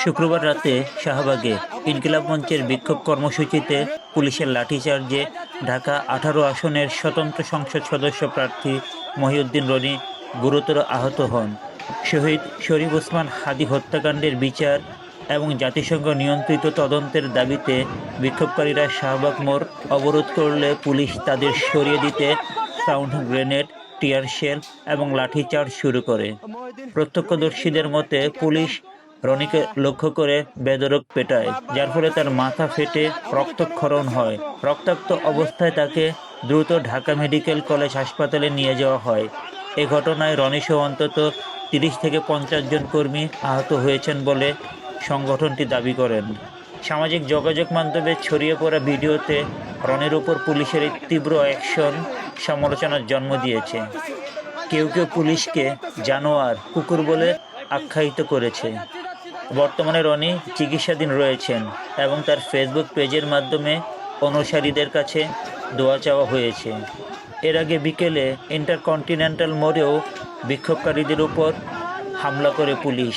শুক্রবার রাতে শাহবাগে ইনকিলাব মঞ্চের বিক্ষোভ কর্মসূচিতে পুলিশের লাঠিচার্জে ঢাকা ১৮ আসনের স্বতন্ত্র সংসদ সদস্য প্রার্থী মহিউদ্দিন রনি গুরুতর আহত হন। শহীদ শরীফ ওসমান হাদী হত্যাকাণ্ডের বিচার এবং জাতিসংঘ নিয়ন্ত্রিত তদন্তের দাবিতে বিক্ষোভকারীরা শাহবাগ মোড় অবরোধ করলে পুলিশ তাদের সরিয়ে দিতে সাউন্ড গ্রেনেড, টিয়ার শেল এবং লাঠিচার্জ শুরু করে। প্রত্যক্ষদর্শীদের মতে পুলিশ রনিকে লক্ষ্য করে বেধড়ক পেটায়, যার ফলে তার মাথা ফেটে রক্তক্ষরণ হয়। রক্তাক্ত অবস্থায় তাকে দ্রুত ঢাকা মেডিকেল কলেজ হাসপাতালে নিয়ে যাওয়া হয়। এ ঘটনায় রনিসহ অন্তত ৩০ থেকে ৫০ জন কর্মী আহত হয়েছেন বলে সংগঠনটি দাবি করেন। সামাজিক যোগাযোগ মাধ্যমে ছড়িয়ে পড়া ভিডিওতে রনির উপর পুলিশের এই তীব্র অ্যাকশন সমালোচনার জন্ম দিয়েছে। কেউ কেউ পুলিশকে জানোয়ার, কুকুর বলে আখ্যায়িত করেছে। বর্তমানে রনি চিকিৎসাধীন রয়েছেন এবং তার ফেসবুক পেজের মাধ্যমে অনুসারীদের কাছে দোয়া চাওয়া হয়েছে। এর আগে বিকেলে ইন্টারকন্টিনেন্টাল মোড়েও বিক্ষোভকারীদের উপর হামলা করে পুলিশ।